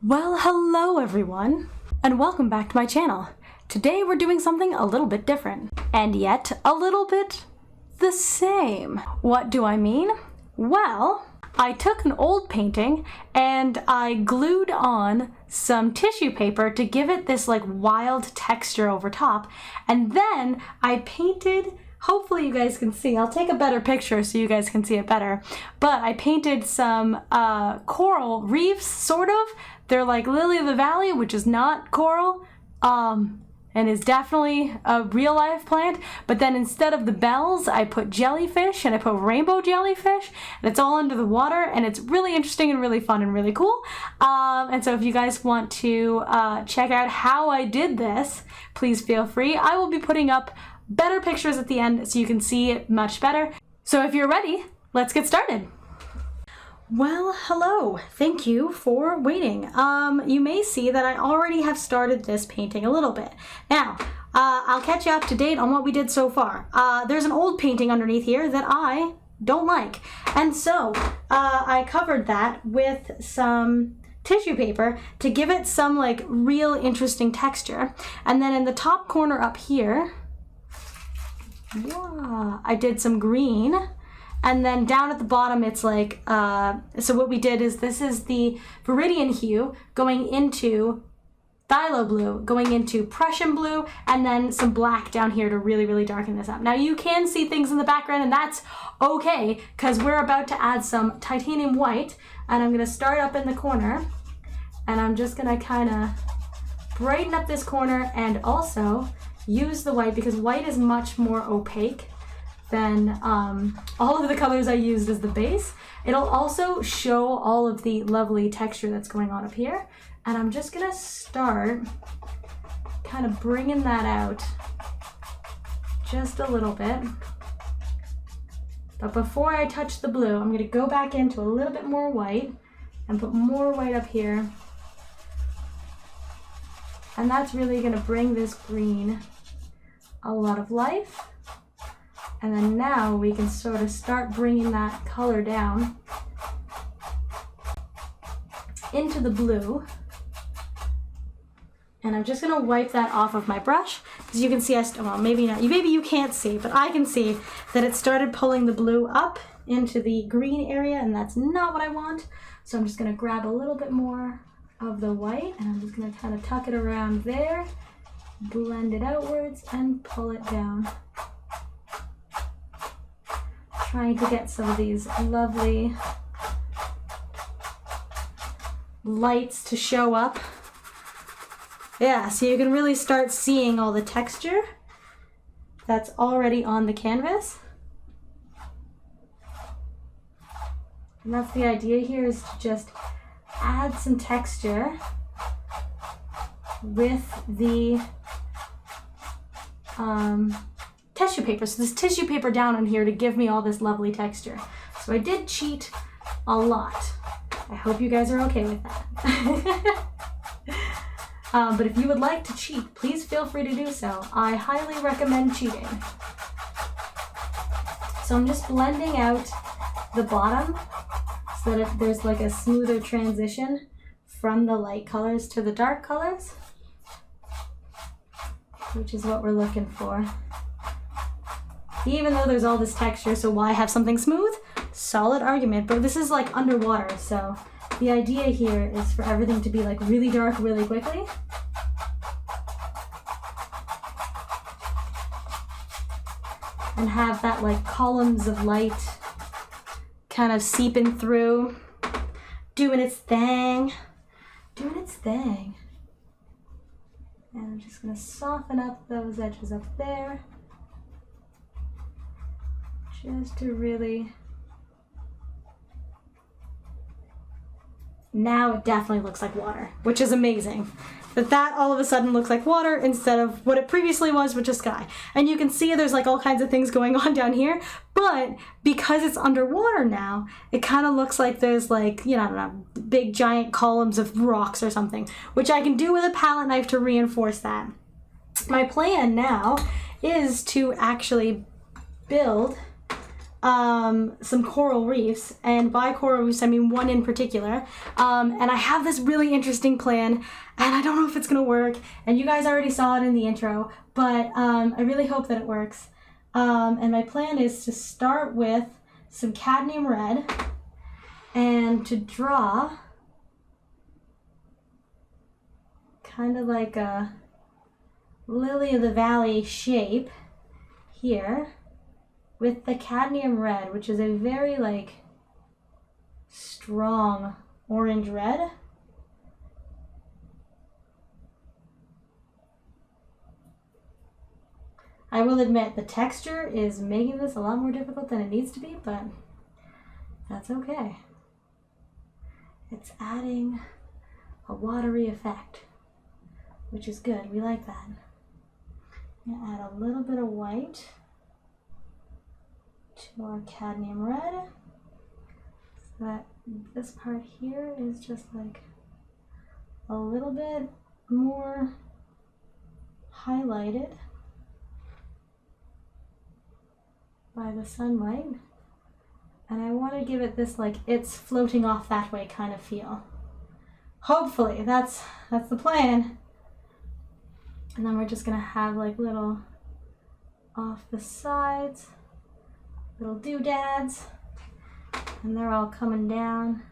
Well, hello everyone, and welcome back to my channel. Today we're doing something a little bit different, and yet a little bit the same. What do I mean? Well, I took an old painting and I glued on some tissue paper to give it this like wild texture over top, and then I painted, hopefully you guys can see, I'll take a better picture so you guys can see it better, but I painted some coral reefs, sort of. They're like lily of the valley, which is not coral, and is definitely a real life plant, but then instead of the bells, I put jellyfish, and I put rainbow jellyfish, and it's all under the water, and it's really interesting and really fun and really cool. And so if you guys want to check out how I did this, please feel free. I will be putting up better pictures at the end so you can see it much better. So if you're ready, let's get started. Well, hello. Thank you for waiting. You may see that I already have started this painting a little bit. Now, I'll catch you up to date on what we did so far. There's an old painting underneath here that I don't like. And so, I covered that with some tissue paper to give it some like real interesting texture. And then in the top corner up here, I did some green. And then down at the bottom, it's like, so what we did is this is the Viridian hue going into phthalo blue, going into Prussian blue, and then some black down here to really, really darken this up. Now you can see things in the background, and that's okay, because we're about to add some titanium white, and I'm gonna start up in the corner, and I'm just gonna kind of brighten up this corner and also use the white, because white is much more opaque than all of the colors I used as the base. It'll also show all of the lovely texture that's going on up here. And I'm just gonna start kind of bringing that out just a little bit. But before I touch the blue, I'm gonna go back into a little bit more white and put more white up here. And that's really gonna bring this green a lot of life. And then now we can sort of start bringing that color down into the blue. And I'm just gonna wipe that off of my brush, because you can see, well, maybe not, maybe you can't see, but I can see that it started pulling the blue up into the green area, and that's not what I want. So I'm just gonna grab a little bit more of the white, and I'm just gonna kind of tuck it around there, blend it outwards, and pull it down. Trying to get some of these lovely lights to show up. Yeah, so you can really start seeing all the texture that's already on the canvas. And that's the idea here, is to just add some texture with the tissue paper. So this tissue paper down on here to give me all this lovely texture. So I did cheat a lot. I hope you guys are okay with that. But if you would like to cheat, please feel free to do so. I highly recommend cheating. So I'm just blending out the bottom so that there's like a smoother transition from the light colors to the dark colors, which is what we're looking for. Even though there's all this texture, so why have something smooth? Solid argument, but this is like underwater, so the idea here is for everything to be like really dark really quickly. And have that like columns of light kind of seeping through, doing its thing. And I'm just gonna soften up those edges up there, just to really, now it definitely looks like water, which is amazing. That all of a sudden looks like water instead of what it previously was, which is sky. And you can see there's like all kinds of things going on down here, but because it's underwater now, it kind of looks like there's like, you know, I don't know, big giant columns of rocks or something, which I can do with a palette knife to reinforce that. My plan now is to actually build some coral reefs, and by coral reefs I mean one in particular, and I have this really interesting plan, and I don't know if it's gonna work, and you guys already saw it in the intro, but I really hope that it works. And my plan is to start with some cadmium red and to draw kind of like a lily of the valley shape here with the cadmium red, which is a very like strong orange red. I will admit the texture is making this a lot more difficult than it needs to be, but that's okay. It's adding a watery effect, which is good. We like that. I'm gonna add a little bit of white to our cadmium red so that this part here is just like a little bit more highlighted by the sunlight, and I want to give it this like it's floating off that way kind of feel. Hopefully that's the plan. And then we're just gonna have like little off the sides, little doodads, and they're all coming down,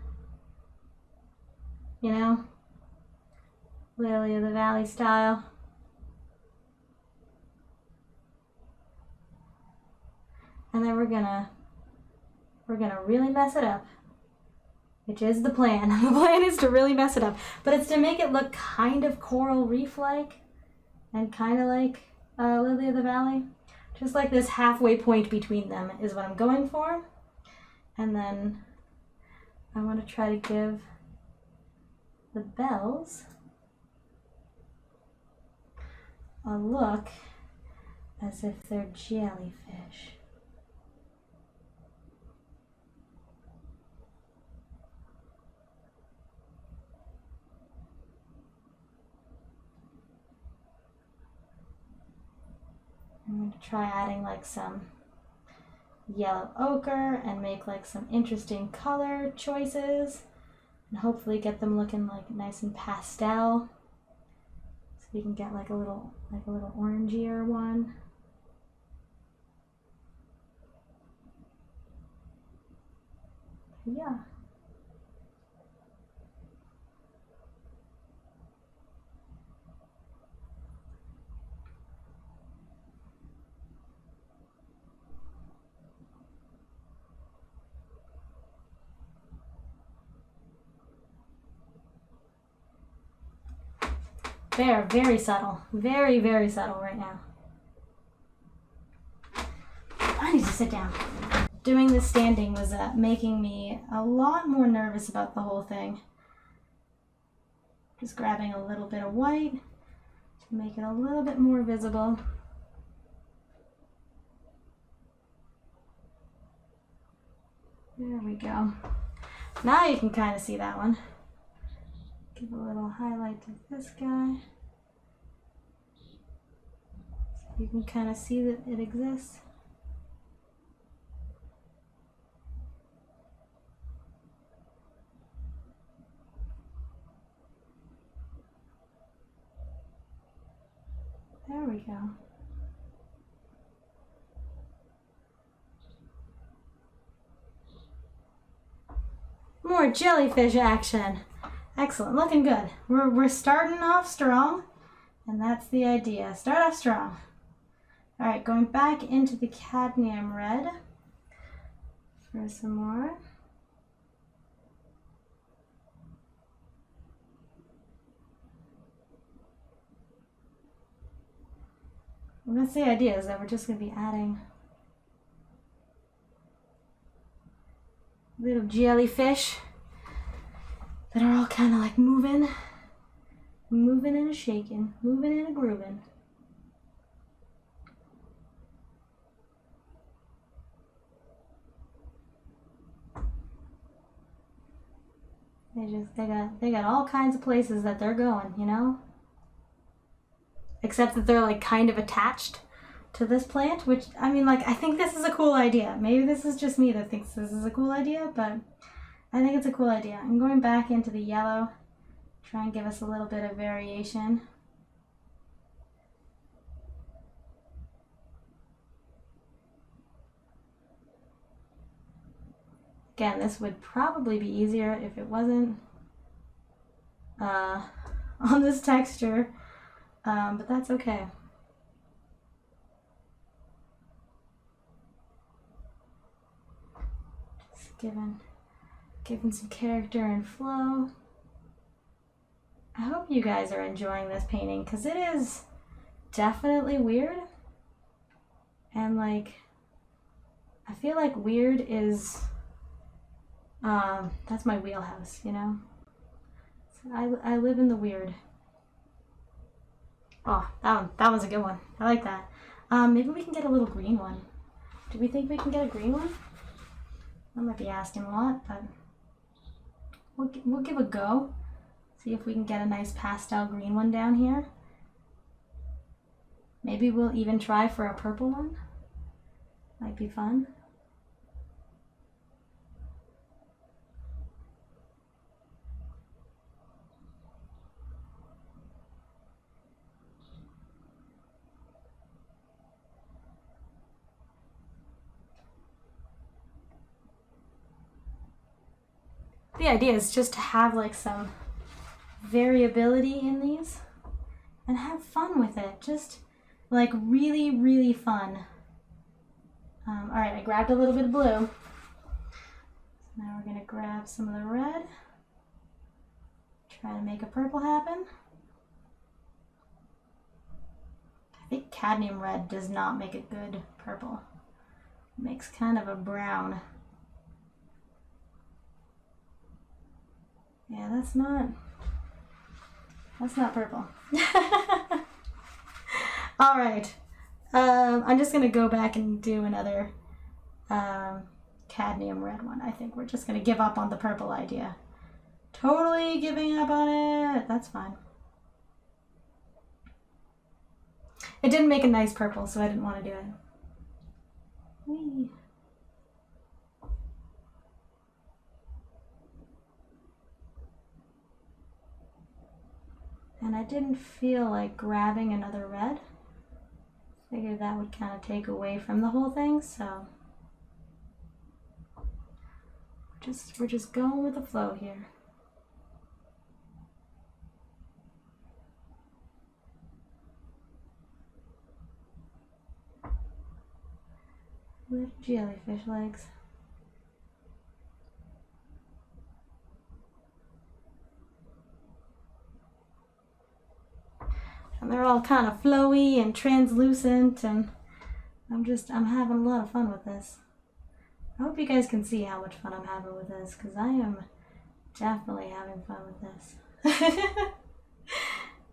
you know, lily of the valley style. And then we're gonna really mess it up, which is the plan. The plan is to really mess it up, but it's to make it look kind of coral reef-like and kind of like lily of the valley. Just like this halfway point between them is what I'm going for. And then I want to try to give the bells a look as if they're jellyfish. I'm going to try adding like some yellow ochre and make like some interesting color choices and hopefully get them looking like nice and pastel, so you can get like a little orangier one. Yeah. They're very subtle. Very, very subtle right now. I need to sit down. Doing this standing was making me a lot more nervous about the whole thing. Just grabbing a little bit of white to make it a little bit more visible. There we go. Now you can kind of see that one. Give a little highlight to this guy, so you can kind of see that it exists. There we go. More jellyfish action. Excellent, looking good. We're starting off strong, and that's the idea. Start off strong. All right, going back into the cadmium red for some more. And that's the idea, is that we're just going to be adding little jellyfish that are all kind of like moving and a shaking, moving and a grooving. They got all kinds of places that they're going, you know? Except that they're like kind of attached to this plant, which, I mean, like, I think this is a cool idea. Maybe this is just me that thinks this is a cool idea, but I think it's a cool idea. I'm going back into the yellow, try and give us a little bit of variation. Again, this would probably be easier if it wasn't on this texture, but that's okay. Just giving some character and flow. I hope you guys are enjoying this painting, because it is definitely weird, and like, I feel like weird is that's my wheelhouse, you know? So I live in the weird. Oh, that was a good one. I like that. Maybe we can get a little green one. Do we think we can get a green one? I might be asking a lot, but we'll give a go. See if we can get a nice pastel green one down here. Maybe we'll even try for a purple one. Might be fun. The idea is just to have like some variability in these and have fun with it. Just like really, really fun. All right, I grabbed a little bit of blue. So now we're gonna grab some of the red. Try to make a purple happen. I think cadmium red does not make a good purple. It makes kind of a brown. Yeah, that's not purple. All right, I'm just gonna go back and do another cadmium red one. I think we're just gonna give up on the purple idea. Totally giving up on it. That's fine. It didn't make a nice purple, so I didn't want to do it. Whee. And I didn't feel like grabbing another red. Figured that would kind of take away from the whole thing, so we're just going with the flow here. Little jellyfish legs. And they're all kind of flowy and translucent, and I'm having a lot of fun with this. I hope you guys can see how much fun I'm having with this, because I am definitely having fun with this.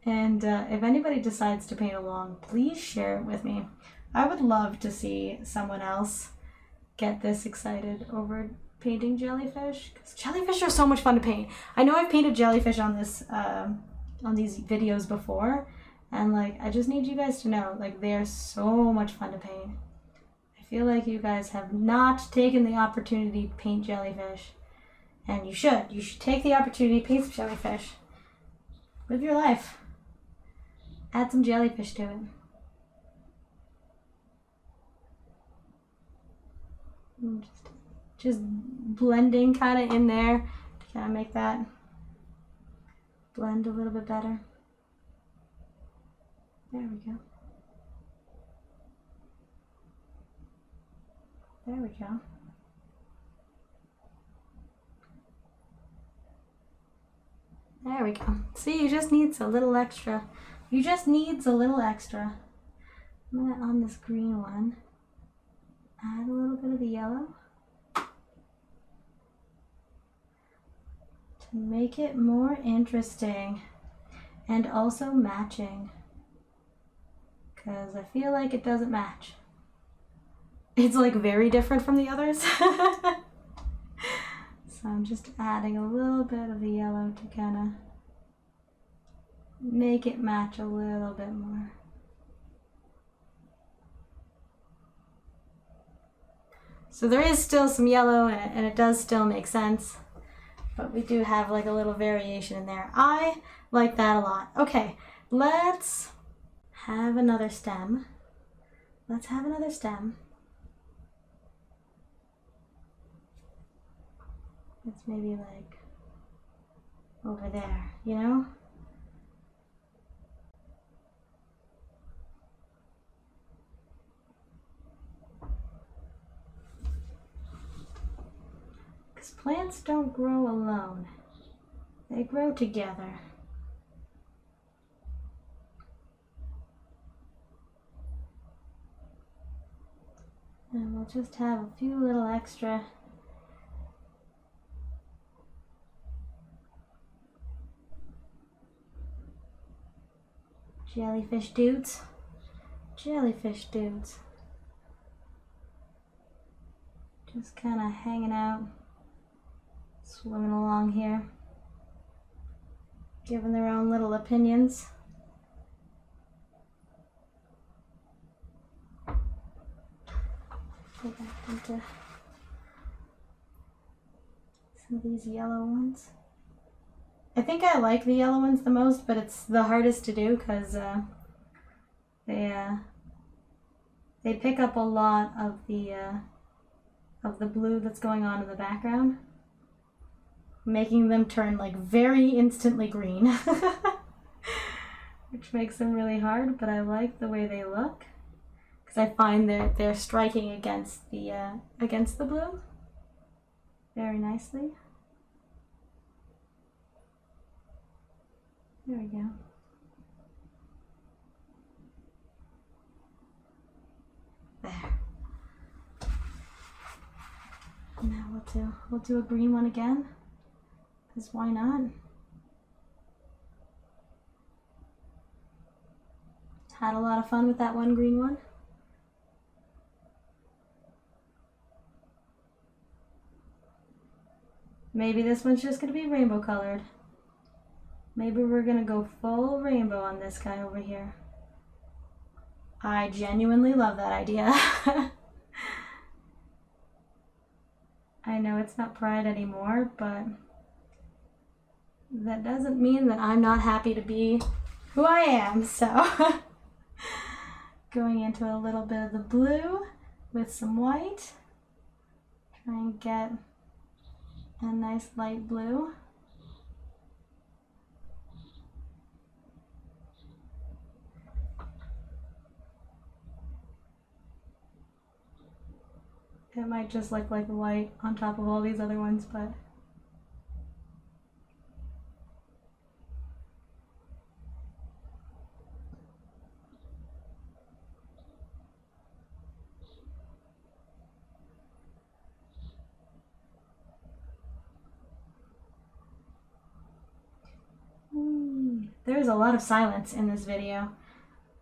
And if anybody decides to paint along, please share it with me. I would love to see someone else get this excited over painting jellyfish, because jellyfish are so much fun to paint. I know I've painted jellyfish on this on these videos before, and like, I just need you guys to know, like, they're so much fun to paint. I feel like you guys have not taken the opportunity to paint jellyfish, and you should. You should take the opportunity to paint some jellyfish. Live your life. Add some jellyfish to it. Just blending kind of in there to kind of make that blend a little bit better. There we go. There we go. There we go. See, you just needs a little extra. You just needs a little extra. I'm gonna, on this green one, add a little bit of the yellow to make it more interesting and also matching, because I feel like it doesn't match. It's like very different from the others. So I'm just adding a little bit of the yellow to kind of make it match a little bit more. So there is still some yellow and it does still make sense. But we do have like a little variation in there. I like that a lot. Okay, let's have another stem. Let's have another stem. It's maybe like over there, you know? Because plants don't grow alone. They grow together. And we'll just have a few little extra jellyfish dudes. Jellyfish dudes. Just kind of hanging out, swimming along here, giving their own little opinions. Go back into some of these yellow ones. I think I like the yellow ones the most, but it's the hardest to do because they pick up a lot of the blue that's going on in the background, making them turn like very instantly green, which makes them really hard. But I like the way they look because I find they're striking against the blue very nicely. There we go. There. Now we'll do a green one again, because why not? Had a lot of fun with that one green one. Maybe this one's just going to be rainbow colored. Maybe we're going to go full rainbow on this guy over here. I genuinely love that idea. I know it's not Pride anymore, but that doesn't mean that I'm not happy to be who I am, so going into a little bit of the blue with some white. Try and get a nice light blue. It might just look like white on top of all these other ones, but there's a lot of silence in this video.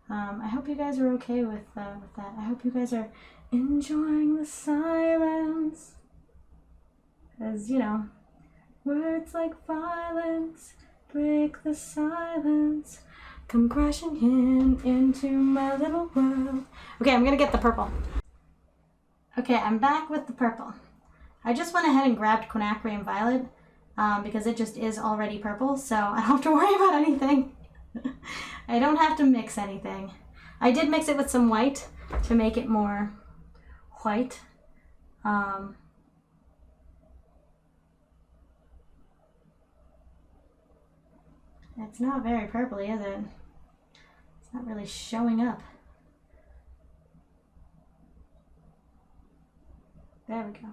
I hope you guys are okay with that. I hope you guys are enjoying the silence. Because, you know, words like violence break the silence. Come crashing into my little world. Okay, I'm gonna get the purple. Okay, I'm back with the purple. I just went ahead and grabbed Quinacridone and Violet because it just is already purple, so I don't have to worry about anything. I don't have to mix anything. I did mix it with some white to make it more white. It's not very purpley, is it? It's not really showing up. There we go.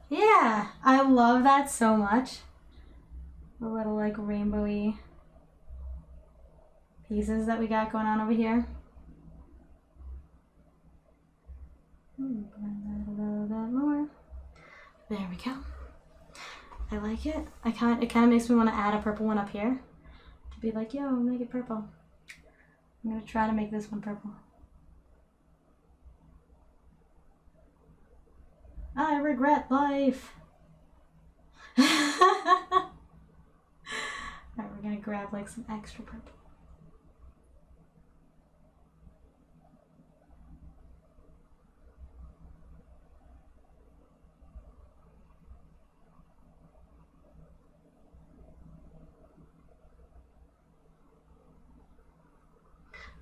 Yeah, I love that so much. The little like rainbowy pieces that we got going on over here. Blend that a little bit more. There we go. I like it. It kind of makes me want to add a purple one up here to be like, yo, make it purple. I'm gonna try to make this one purple. I regret life. Alright, we're gonna grab like some extra purple.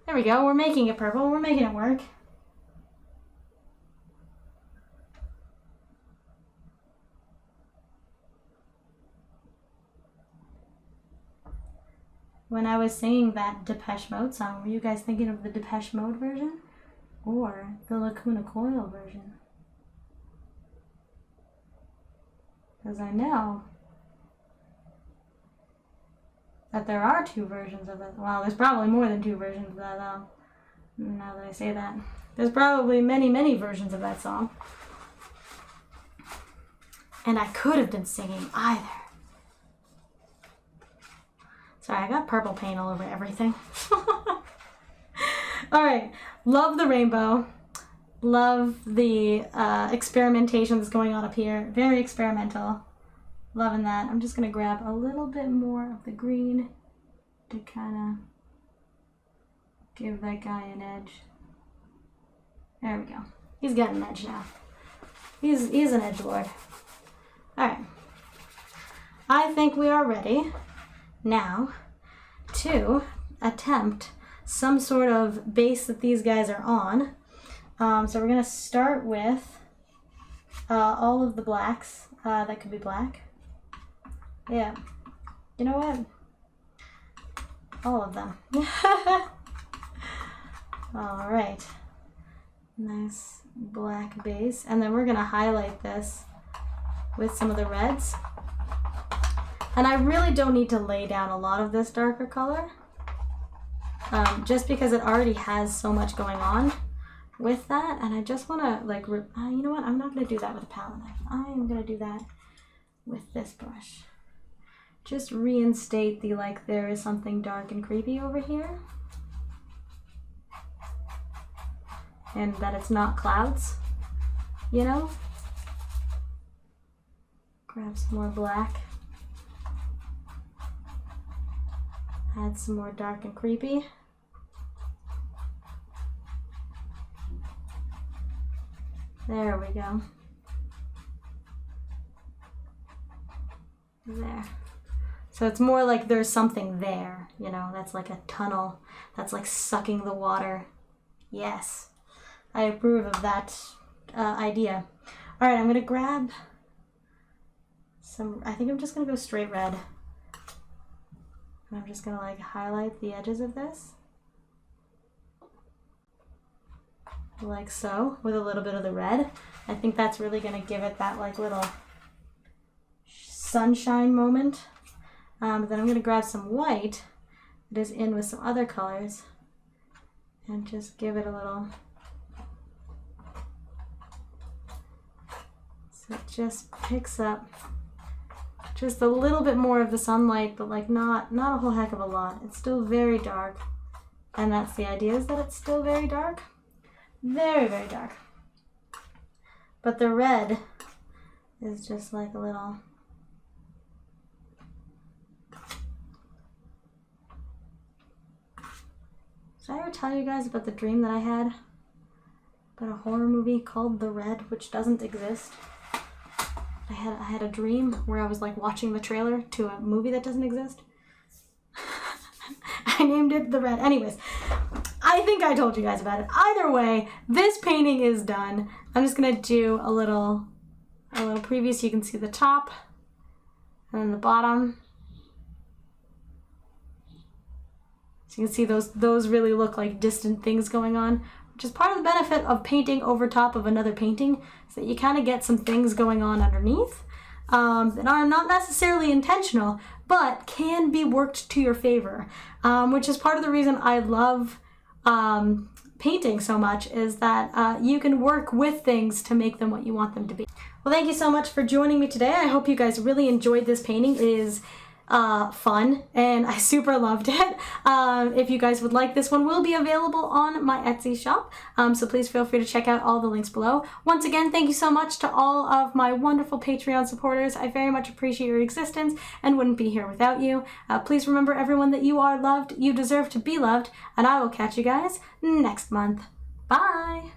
There we go, we're making it purple, we're making it work. When I was singing that Depeche Mode song, were you guys thinking of the Depeche Mode version or the Lacuna Coil version? Because I know that there are two versions of it. Well, there's probably more than two versions of that, now that I say that. There's probably many, many versions of that song. And I could have been singing either. Sorry, I got purple paint all over everything. Alright, love the rainbow. Love the experimentation that's going on up here. Very experimental. Loving that. I'm just going to grab a little bit more of the green to kind of give that guy an edge. There we go. He's got an edge now. He's an edgelord. Alright. I think we are ready now to attempt some sort of base that these guys are on. So we're going to start with all of the blacks that could be black. Yeah. You know what? All of them. Alright. Nice black base. And then we're going to highlight this with some of the reds. And I really don't need to lay down a lot of this darker color. Just because it already has so much going on with that. And I just want to, like, you know what? I'm not going to do that with a palette knife. I am going to do that with this brush. Just reinstate the, like, there is something dark and creepy over here. And that it's not clouds, you know? Grab some more black. Add some more dark and creepy. There we go. There. So it's more like there's something there, you know, that's like a tunnel, that's like sucking the water. Yes, I approve of that idea. All right, I'm gonna grab some, I think I'm just gonna go straight red. And I'm just gonna like highlight the edges of this. Like so, with a little bit of the red. I think that's really gonna give it that like little sunshine moment. Then I'm going to grab some white that is in with some other colors and just give it a little, so it just picks up just a little bit more of the sunlight, but like not a whole heck of a lot. It's still very dark, and that's the idea, is that it's still very dark. Very, very dark. But the red is just like a little, did I ever tell you guys about the dream that I had about a horror movie called The Red, which doesn't exist? I had a dream where I was like watching the trailer to a movie that doesn't exist. I named it The Red. Anyways, I think I told you guys about it. Either way, this painting is done. I'm just gonna do a little preview so you can see the top and then the bottom. So you can see those really look like distant things going on, which is part of the benefit of painting over top of another painting, is that you kind of get some things going on underneath that are not necessarily intentional, but can be worked to your favor, which is part of the reason I love painting so much, is that you can work with things to make them what you want them to be. Well, thank you so much for joining me today. I hope you guys really enjoyed this painting. It is fun, and I super loved it. If you guys would like, this one will be available on my Etsy shop, so please feel free to check out all the links below. Once again, thank you so much to all of my wonderful Patreon supporters. I very much appreciate your existence and wouldn't be here without you. Please remember, everyone, that you are loved, you deserve to be loved, and I will catch you guys next month. Bye!